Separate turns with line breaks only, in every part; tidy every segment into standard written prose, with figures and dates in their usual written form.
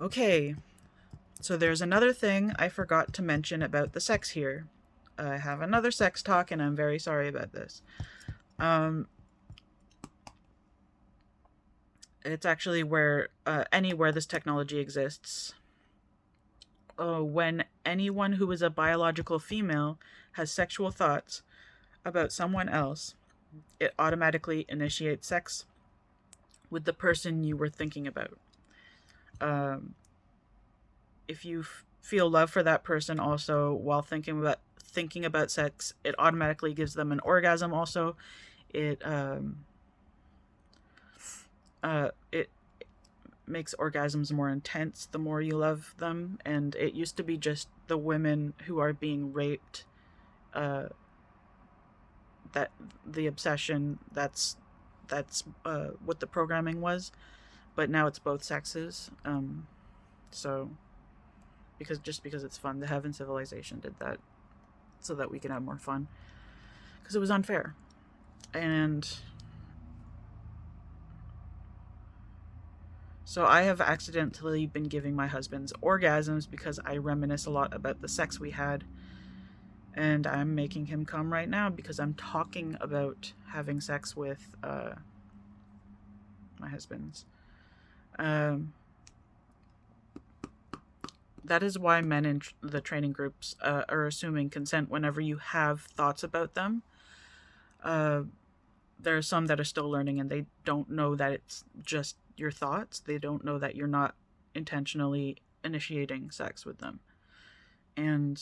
Okay, so there's another thing I forgot to mention about the sex here. I have another sex talk, and I'm very sorry about this. Um, it's actually where anywhere this technology exists. When anyone who is a biological female has sexual thoughts about someone else, it automatically initiates sex with the person you were thinking about. Um, if you feel love for that person also while thinking about sex, it automatically gives them an orgasm. Also, it makes orgasms more intense the more you love them. And it used to be just the women who are being raped, uh, that the obsession. That's what the programming was. But now it's both sexes. So because it's fun, the Heaven Civilization did that so that we can have more fun because it was unfair. And so I have accidentally been giving my husband's orgasms because I reminisce a lot about the sex we had. And I'm making him come right now because I'm talking about having sex with my husband's. Um, that is why men in the training groups are assuming consent whenever you have thoughts about them. Uh, there are some that are still learning and they don't know that it's just your thoughts. They don't know that you're not intentionally initiating sex with them. And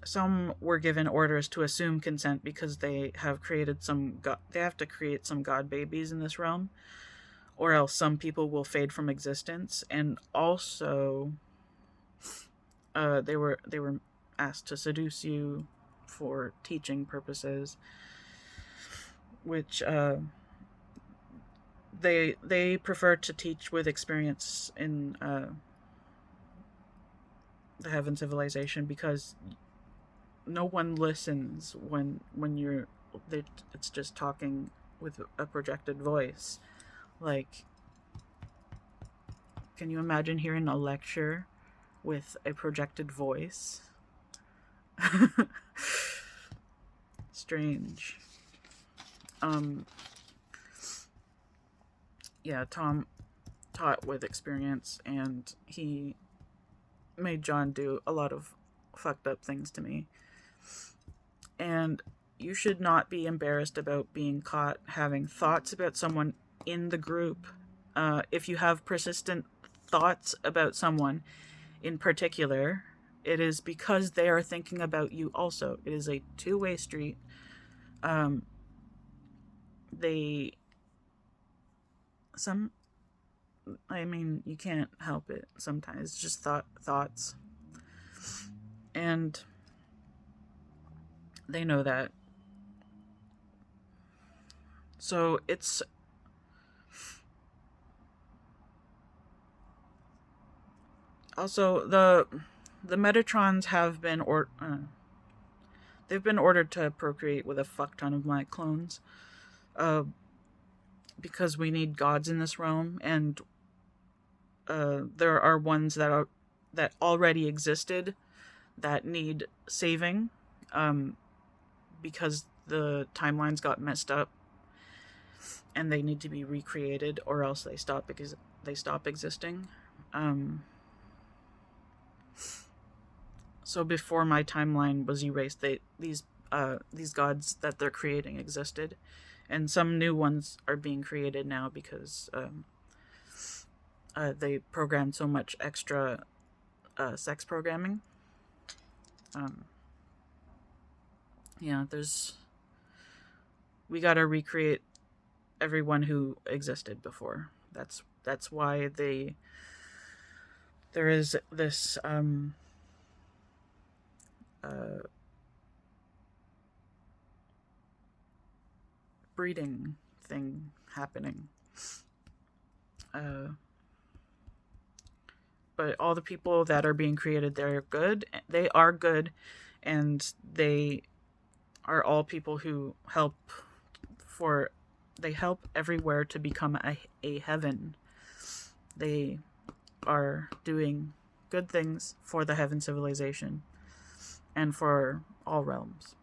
some were given orders to assume consent because they have to create some god babies in this realm, or else some people will fade from existence. And also they were asked to seduce you for teaching purposes, which they prefer to teach with experience in the Heaven Civilization because no one listens when it's just talking with a projected voice. Like, can you imagine hearing a lecture with a projected voice? Strange. Um, yeah, Tom taught with experience, and he made John do a lot of fucked up things to me. And you should not be embarrassed about being caught having thoughts about someone in the group. If you have persistent thoughts about someone in particular, it is because they are thinking about you also. It is a two-way street. Um, they some I mean, you can't help it sometimes. It's just thoughts. And they know that. So it's also the Metatrons have been they've been ordered to procreate with a fuck ton of my clones. Uh, because we need gods in this realm, and there are ones that already existed that need saving, um, because the timelines got messed up, and they need to be recreated, or else they stop existing. Um, so before my timeline was erased, these gods that they're creating existed, and some new ones are being created now because they programmed so much extra sex programming. Um, yeah, we gotta recreate everyone who existed before. That's why there is this uh, breeding thing happening. Uh, but all the people that are being created, they're good. They are good, and they are all people who help for They help everywhere to become a heaven. They are doing good things for the heaven civilization and for all realms.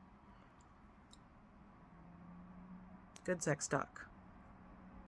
Good sex talk.